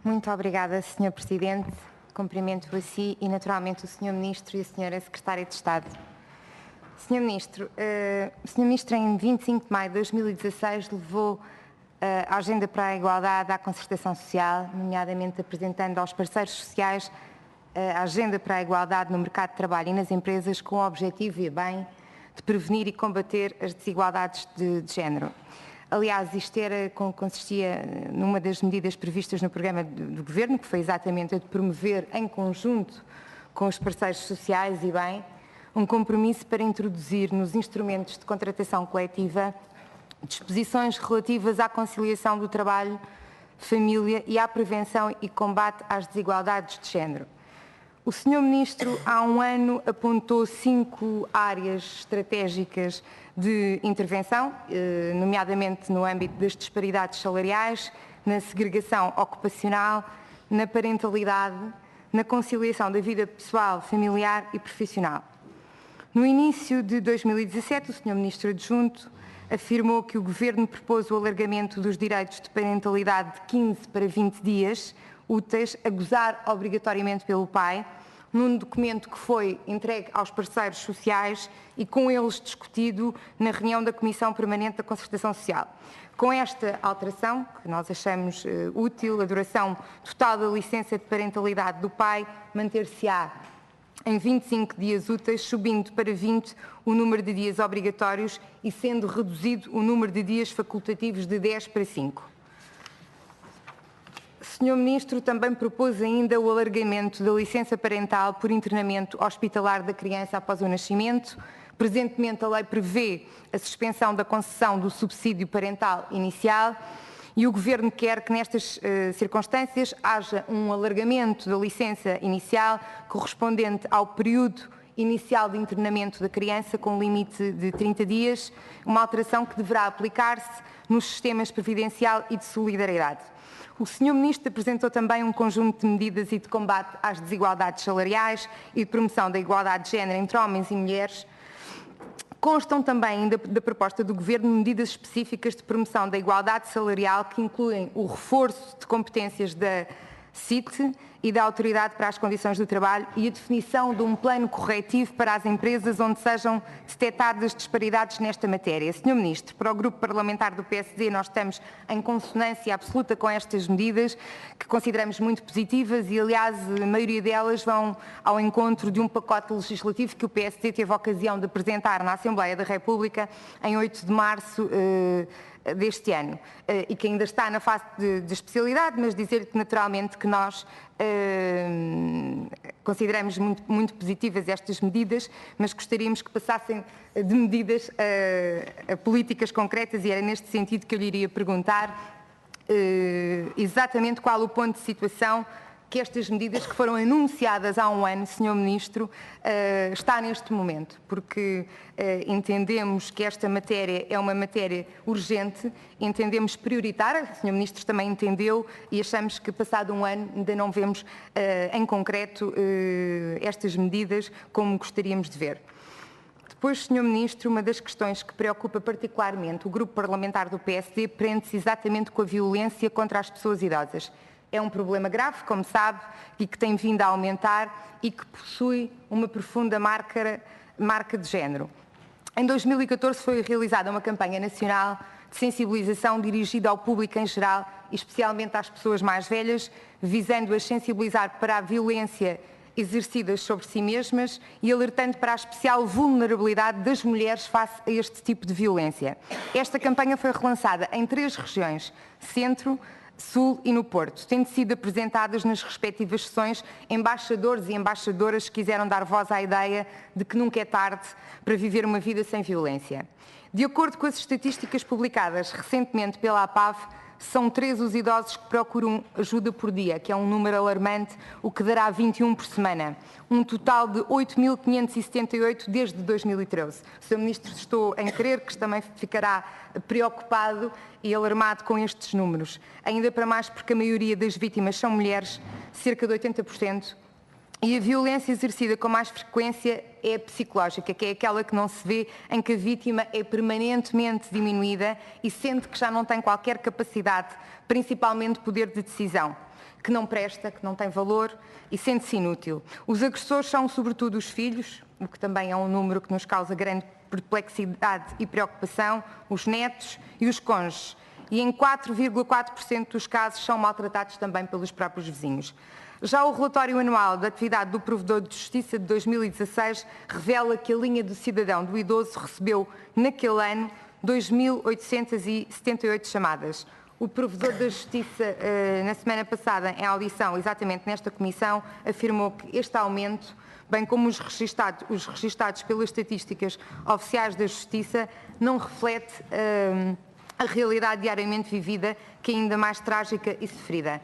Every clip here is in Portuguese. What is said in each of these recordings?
Muito obrigada, Sr. Presidente. Cumprimento a si e, naturalmente, o Sr. Ministro e a Sra. Secretária de Estado. Sr. Ministro, em 25 de maio de 2016 levou a Agenda para a Igualdade à Concertação Social, nomeadamente apresentando aos parceiros sociais a Agenda para a Igualdade no mercado de trabalho e nas empresas com o objetivo e bem de prevenir e combater as desigualdades de género. Aliás, isto consistia numa das medidas previstas no programa do Governo, que foi exatamente a de promover, em conjunto com os parceiros sociais e bem, um compromisso para introduzir nos instrumentos de contratação coletiva disposições relativas à conciliação do trabalho, família e à prevenção e combate às desigualdades de género. O Sr. Ministro, há um ano, apontou 5 áreas estratégicas de intervenção, nomeadamente no âmbito das disparidades salariais, na segregação ocupacional, na parentalidade, na conciliação da vida pessoal, familiar e profissional. No início de 2017, o Sr. Ministro Adjunto afirmou que o Governo propôs o alargamento dos direitos de parentalidade de 15 para 20 dias úteis a gozar obrigatoriamente pelo pai, num documento que foi entregue aos parceiros sociais e com eles discutido na reunião da Comissão Permanente da Concertação Social. Com esta alteração, que nós achamos útil, a duração total da licença de parentalidade do pai manter-se-á em 25 dias úteis, subindo para 20 o número de dias obrigatórios e sendo reduzido o número de dias facultativos de 10 para 5. O Sr. Ministro também propôs ainda o alargamento da licença parental por internamento hospitalar da criança após o nascimento. Presentemente, a lei prevê a suspensão da concessão do subsídio parental inicial e o Governo quer que nestas circunstâncias haja um alargamento da licença inicial correspondente ao período inicial de internamento da criança com limite de 30 dias, uma alteração que deverá aplicar-se nos sistemas previdencial e de solidariedade. O Sr. Ministro apresentou também um conjunto de medidas e de combate às desigualdades salariais e de promoção da igualdade de género entre homens e mulheres. Constam também da proposta do Governo medidas específicas de promoção da igualdade salarial que incluem o reforço de competências da CIT e da Autoridade para as Condições do Trabalho e a definição de um plano corretivo para as empresas onde sejam detectadas disparidades nesta matéria. Sr. Ministro, para o Grupo Parlamentar do PSD nós estamos em consonância absoluta com estas medidas que consideramos muito positivas e, aliás, a maioria delas vão ao encontro de um pacote legislativo que o PSD teve a ocasião de apresentar na Assembleia da República em 8 de março deste ano e que ainda está na fase de especialidade, mas dizer que naturalmente que nós consideramos muito positivas estas medidas, mas gostaríamos que passassem de medidas a políticas concretas e era neste sentido que eu lhe iria perguntar exatamente qual o ponto de situação que estas medidas que foram anunciadas há um ano, Sr. Ministro, está neste momento, porque entendemos que esta matéria é uma matéria urgente, entendemos prioritária, o Sr. Ministro também entendeu e achamos que passado um ano ainda não vemos em concreto estas medidas como gostaríamos de ver. Depois, Sr. Ministro, uma das questões que preocupa particularmente o Grupo Parlamentar do PSD prende-se exatamente com a violência contra as pessoas idosas. É um problema grave, como sabe, e que tem vindo a aumentar e que possui uma profunda marca de género. Em 2014 foi realizada uma campanha nacional de sensibilização dirigida ao público em geral, e especialmente às pessoas mais velhas, visando-as sensibilizar para a violência exercidas sobre si mesmas e alertando para a especial vulnerabilidade das mulheres face a este tipo de violência. Esta campanha foi relançada em 3 regiões, Centro, Sul e no Porto, tendo sido apresentadas nas respectivas sessões embaixadores e embaixadoras que quiseram dar voz à ideia de que nunca é tarde para viver uma vida sem violência. De acordo com as estatísticas publicadas recentemente pela APAV, são 3 os idosos que procuram ajuda por dia, que é um número alarmante, o que dará 21 por semana. Um total de 8.578 desde 2013. O Sr. Ministro, estou em crer que também ficará preocupado e alarmado com estes números. Ainda para mais porque a maioria das vítimas são mulheres, cerca de 80%, E a violência exercida com mais frequência é a psicológica, que é aquela que não se vê, em que a vítima é permanentemente diminuída e sente que já não tem qualquer capacidade, principalmente poder de decisão, que não presta, que não tem valor e sente-se inútil. Os agressores são sobretudo os filhos, o que também é um número que nos causa grande perplexidade e preocupação, os netos e os cônjuges. E em 4,4% dos casos são maltratados também pelos próprios vizinhos. Já o relatório anual da atividade do Provedor de Justiça de 2016 revela que a linha do cidadão do idoso recebeu, naquele ano, 2.878 chamadas. O Provedor da Justiça, na semana passada, em audição, exatamente nesta comissão, afirmou que este aumento, bem como os registados pelas estatísticas oficiais da Justiça, não reflete a realidade diariamente vivida, que é ainda mais trágica e sofrida.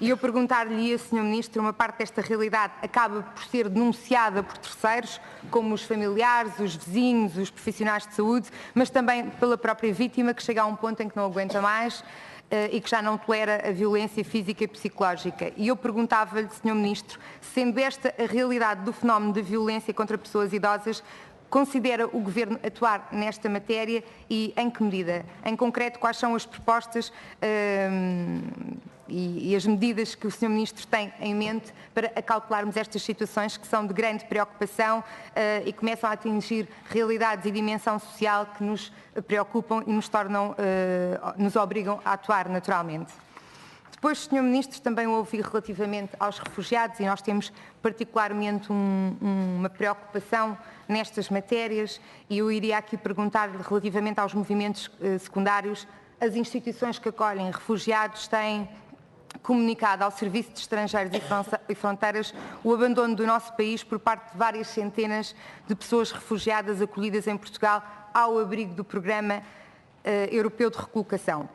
E eu perguntar-lhe, Sr. Ministro, uma parte desta realidade acaba por ser denunciada por terceiros, como os familiares, os vizinhos, os profissionais de saúde, mas também pela própria vítima, que chega a um ponto em que não aguenta mais e que já não tolera a violência física e psicológica. E eu perguntava-lhe, Sr. Ministro, sendo esta a realidade do fenómeno de violência contra pessoas idosas, considera o Governo atuar nesta matéria e em que medida? Em concreto, quais são as propostas e as medidas que o Sr. Ministro tem em mente para acautelarmos estas situações que são de grande preocupação e começam a atingir realidades e dimensão social que nos preocupam e nos obrigam a atuar naturalmente? Depois, Sr. Ministro, também ouvi relativamente aos refugiados e nós temos particularmente uma preocupação nestas matérias e eu iria aqui perguntar-lhe relativamente aos movimentos secundários. As instituições que acolhem refugiados têm comunicado ao Serviço de Estrangeiros e Fronteiras o abandono do nosso país por parte de várias centenas de pessoas refugiadas acolhidas em Portugal ao abrigo do Programa Europeu de Recolocação.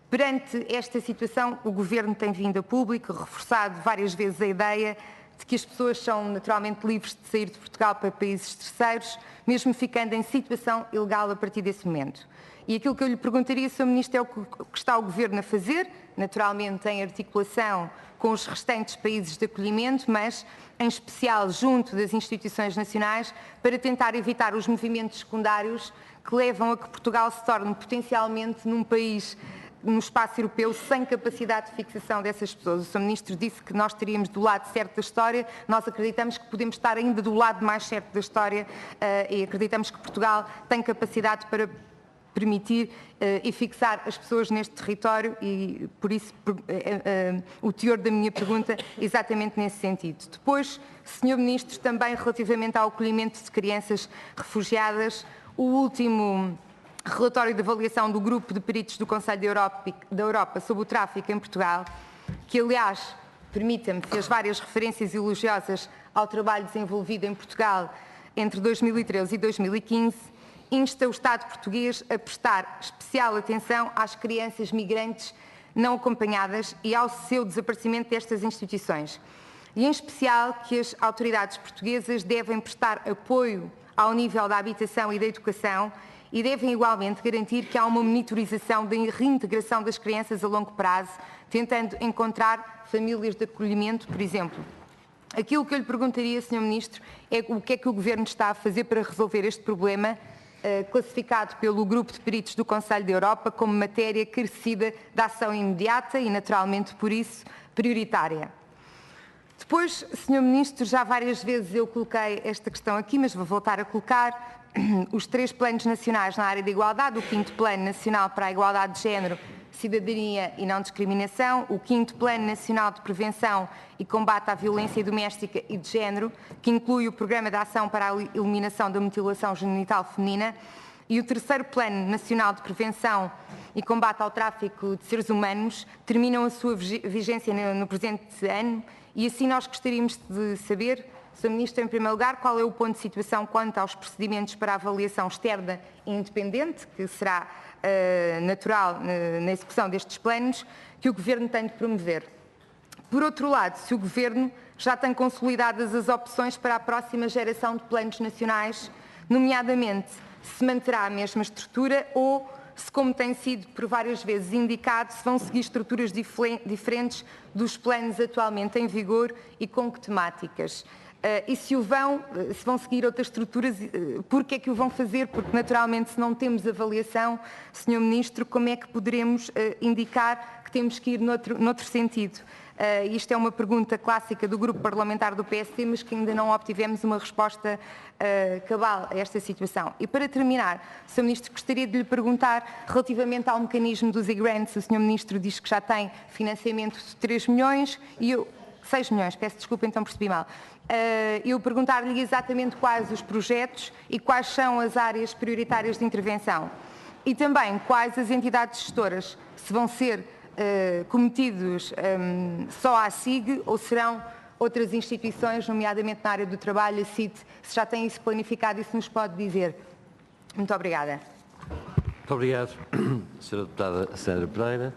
Perante esta situação, o Governo tem vindo a público, reforçado várias vezes a ideia de que as pessoas são naturalmente livres de sair de Portugal para países terceiros, mesmo ficando em situação ilegal a partir desse momento. E aquilo que eu lhe perguntaria, Sr. Ministro, é o que está o Governo a fazer, naturalmente em articulação com os restantes países de acolhimento, mas em especial junto das instituições nacionais, para tentar evitar os movimentos secundários que levam a que Portugal se torne potencialmente num país no espaço europeu sem capacidade de fixação dessas pessoas. O Sr. Ministro disse que nós estaríamos do lado certo da história, nós acreditamos que podemos estar ainda do lado mais certo da história e acreditamos que Portugal tem capacidade para permitir e fixar as pessoas neste território e, por isso, o teor da minha pergunta é exatamente nesse sentido. Depois, Sr. Ministro, também relativamente ao acolhimento de crianças refugiadas, o último relatório de avaliação do Grupo de Peritos do Conselho da Europa sobre o tráfico em Portugal, que, aliás, permita-me, fez várias referências elogiosas ao trabalho desenvolvido em Portugal entre 2013 e 2015, insta o Estado português a prestar especial atenção às crianças migrantes não acompanhadas e ao seu desaparecimento destas instituições. E, em especial, que as autoridades portuguesas devem prestar apoio ao nível da habitação e da educação e devem igualmente garantir que há uma monitorização da reintegração das crianças a longo prazo, tentando encontrar famílias de acolhimento, por exemplo. Aquilo que eu lhe perguntaria, Sr. Ministro, é o que é que o Governo está a fazer para resolver este problema, classificado pelo Grupo de Peritos do Conselho da Europa como matéria carecida de ação imediata e, naturalmente, por isso, prioritária. Depois, Sr. Ministro, já várias vezes eu coloquei esta questão aqui, mas vou voltar a colocar. Os 3 planos nacionais na área da igualdade, o 5º Plano Nacional para a Igualdade de Género, Cidadania e Não Discriminação, o 5º Plano Nacional de Prevenção e Combate à Violência Doméstica e de Género, que inclui o Programa de Ação para a Eliminação da Mutilação Genital Feminina, e o 3º Plano Nacional de Prevenção e Combate ao Tráfico de Seres Humanos, terminam a sua vigência no presente ano, e assim nós gostaríamos de saber, Sr. Ministro, em primeiro lugar, qual é o ponto de situação quanto aos procedimentos para a avaliação externa e independente, que será natural na execução destes planos, que o Governo tem de promover. Por outro lado, se o Governo já tem consolidadas as opções para a próxima geração de planos nacionais, nomeadamente se manterá a mesma estrutura ou se, como tem sido por várias vezes indicado, se vão seguir estruturas diferentes dos planos atualmente em vigor e com que temáticas. E se vão seguir outras estruturas, porque é que o vão fazer? Porque, naturalmente, se não temos avaliação, Sr. Ministro, como é que poderemos indicar que temos que ir noutro sentido? Isto é uma pergunta clássica do Grupo Parlamentar do PSD, mas que ainda não obtivemos uma resposta cabal a esta situação. E para terminar, Sr. Ministro, gostaria de lhe perguntar relativamente ao mecanismo dos e-grants. O Sr. Ministro diz que já tem financiamento de 3 milhões e 6 milhões, peço desculpa, então percebi mal. Eu perguntar-lhe exatamente quais os projetos e quais são as áreas prioritárias de intervenção. E também quais as entidades gestoras, se vão ser cometidos só à SIG ou serão outras instituições, nomeadamente na área do trabalho, a CIT, se já tem isso planificado e se nos pode dizer. Muito obrigada. Muito obrigado, Sra. Deputada Sandra Pereira.